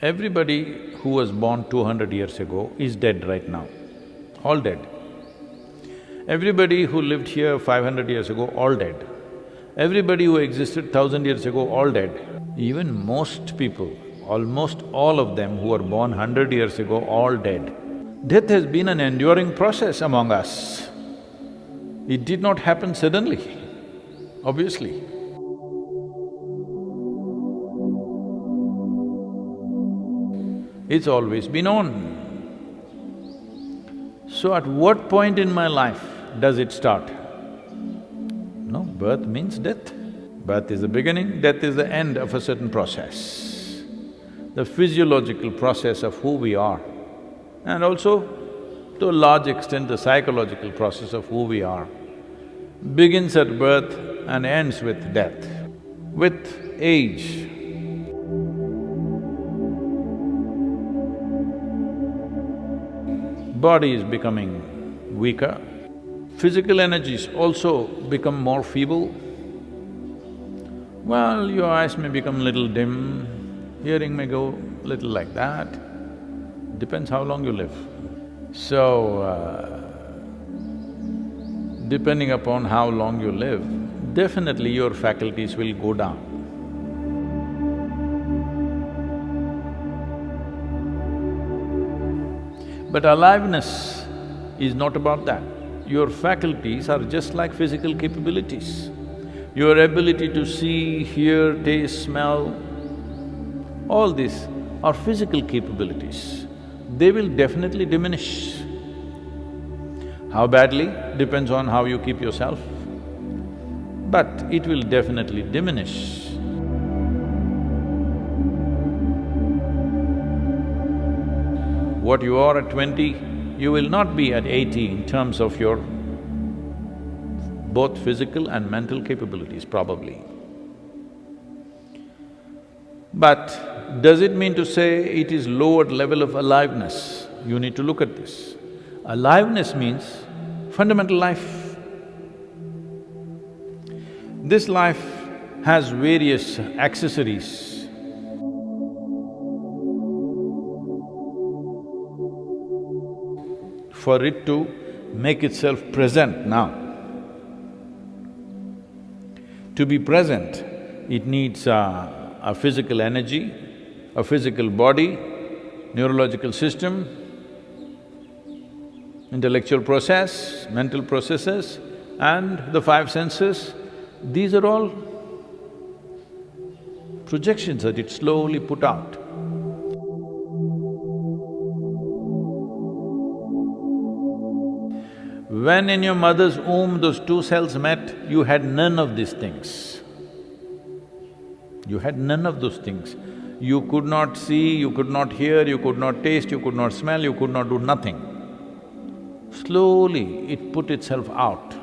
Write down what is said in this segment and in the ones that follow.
Everybody who was born 200 years ago is dead right now, all dead. Everybody who lived here 500 years ago, all dead. Everybody who existed 1,000 years ago, all dead. Even most people, almost all of them who were born 100 years ago, all dead. Death has been an enduring process among us. It did not happen suddenly, obviously. It's always been on. So at what point in my life does it start? No, birth means death. Birth is the beginning, death is the end of a certain process. The physiological process of who we are, and also to a large extent the psychological process of who we are, begins at birth and ends with death. With age, body is becoming weaker, physical energies also become more feeble. Well, your eyes may become little dim, hearing may go little like that, depends how long you live. So, depending upon how long you live, definitely your faculties will go down. But aliveness is not about that. Your faculties are just like physical capabilities. Your ability to see, hear, taste, smell, all these are physical capabilities. They will definitely diminish. How badly depends on how you keep yourself, but it will definitely diminish. What you are at 20, you will not be at 80 in terms of your both physical and mental capabilities, probably. But does it mean to say it is lowered level of aliveness? You need to look at this. Aliveness means fundamental life. This life has various accessories. For it to make itself present now. To be present, it needs a physical energy, a physical body, neurological system, intellectual process, mental processes, and the five senses. These are all projections that it slowly put out. When in your mother's womb those two cells met, you had none of these things. You had none of those things. You could not see, you could not hear, you could not taste, you could not smell, you could not do nothing. Slowly it put itself out.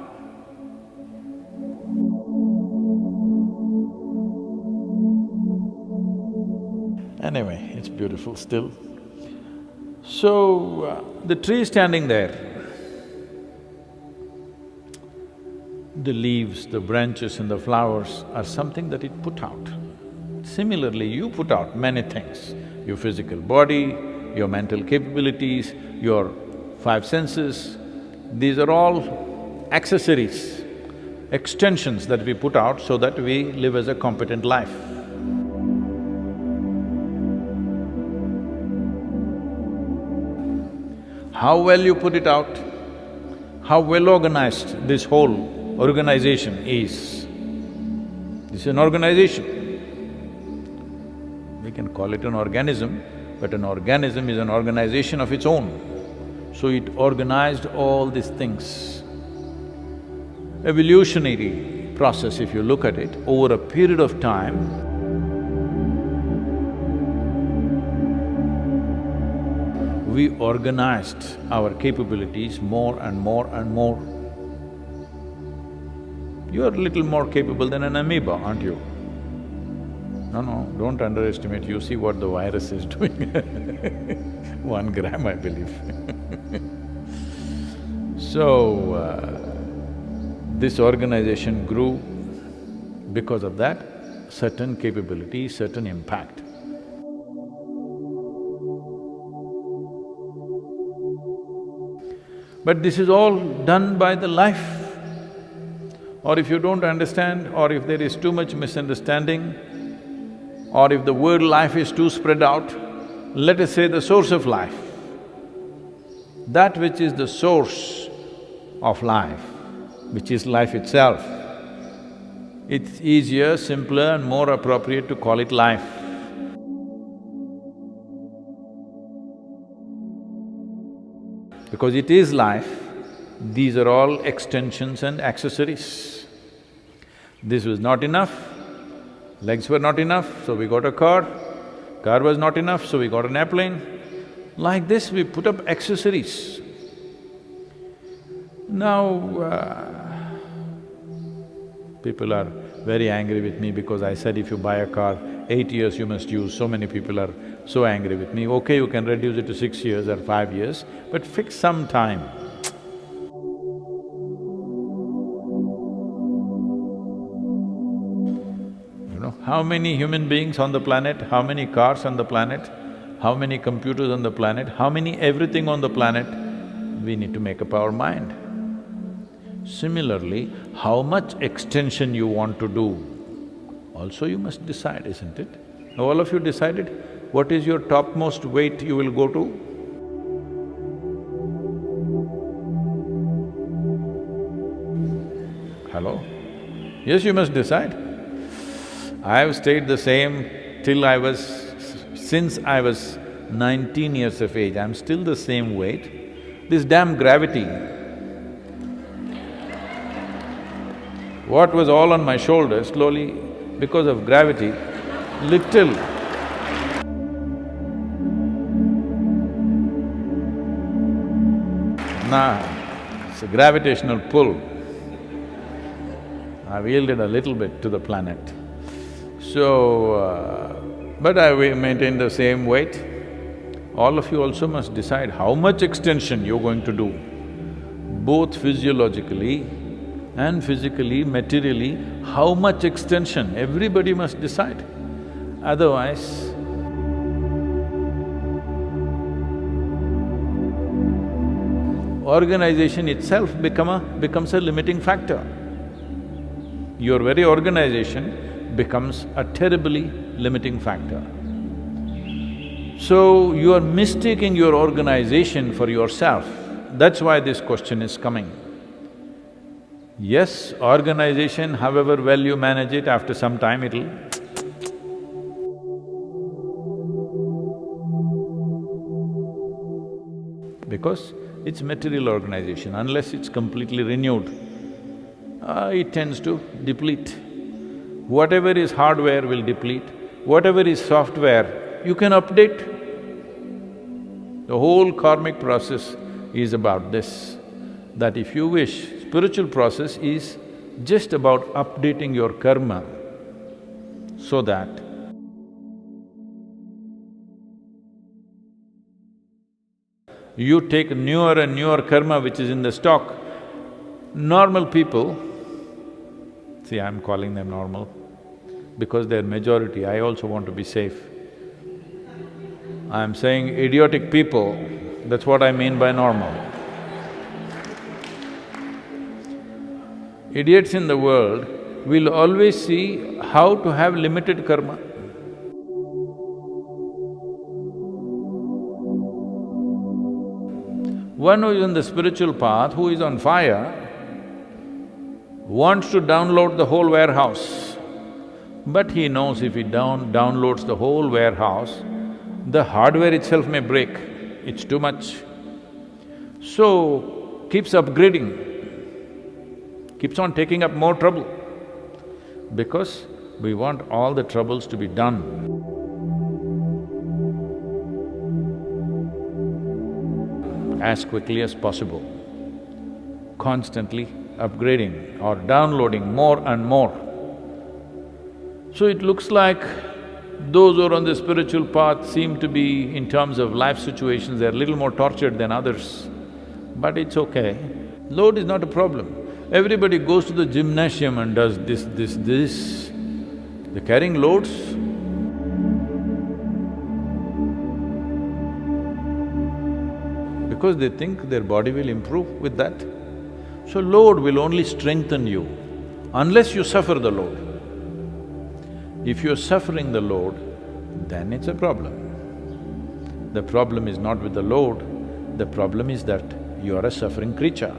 Anyway, it's beautiful still. So, the tree standing there, the leaves, the branches and the flowers are something that it put out. Similarly, you put out many things, your physical body, your mental capabilities, your five senses, these are all accessories, extensions that we put out so that we live as a competent life. How well you put it out, how well organized this whole organization is. This is an organization. We can call it an organism, but an organism is an organization of its own. So it organized all these things. Evolutionary process, if you look at it, over a period of time, we organized our capabilities more and more and more. You're a little more capable than an amoeba, aren't you? No, don't underestimate, you see what the virus is doing 1 gram, I believe So, this organization grew because of that, certain capability, certain impact. But this is all done by the life. Or if you don't understand, or if there is too much misunderstanding, or if the word life is too spread out, let us say the source of life. That which is the source of life, which is life itself, it's easier, simpler and more appropriate to call it life. Because it is life, these are all extensions and accessories. This was not enough, legs were not enough, so we got a car was not enough, so we got an airplane. Like this, we put up accessories. Now, people are very angry with me because I said if you buy a car, 8 years you must use. So many people are so angry with me. Okay, you can reduce it to 6 years or 5 years, but fix some time. You know, how many human beings on the planet, how many cars on the planet, how many computers on the planet, how many everything on the planet, we need to make up our mind. Similarly, how much extension you want to do, also you must decide, isn't it? All of you decided what is your topmost weight you will go to? Hello? Yes, you must decide. I have stayed the same till since I was 19 years of age, I'm still the same weight. This damn gravity, what was all on my shoulders, slowly, because of gravity, little it's a gravitational pull. I've yielded a little bit to the planet. But I maintain the same weight. All of you also must decide how much extension you're going to do, both physiologically and physically, materially, how much extension, everybody must decide. Otherwise, organization itself becomes a limiting factor. Your very organization becomes a terribly limiting factor. So, you are mistaking your organization for yourself. That's why this question is coming. Yes, organization, however well you manage it, after some time it'll because it's material organization, unless it's completely renewed, it tends to deplete. Whatever is hardware will deplete, whatever is software, you can update. The whole karmic process is about this, that if you wish, spiritual process is just about updating your karma so that you take newer and newer karma which is in the stock. Normal people, see, I'm calling them normal because they're majority, I also want to be safe. I'm saying idiotic people, that's what I mean by normal. Idiots in the world will always see how to have limited karma. One who is on the spiritual path, who is on fire, wants to download the whole warehouse. But he knows if he downloads the whole warehouse, the hardware itself may break, it's too much. So, keeps upgrading, keeps on taking up more trouble, because we want all the troubles to be done. As quickly as possible, constantly upgrading or downloading more and more. So it looks like those who are on the spiritual path seem to be, in terms of life situations, they're a little more tortured than others. But it's okay. Load is not a problem. Everybody goes to the gymnasium and does this. They're carrying loads. because they think their body will improve with that. So load will only strengthen you unless you suffer the load. If you're suffering the load, then it's a problem. The problem is not with the load, the problem is that you are a suffering creature.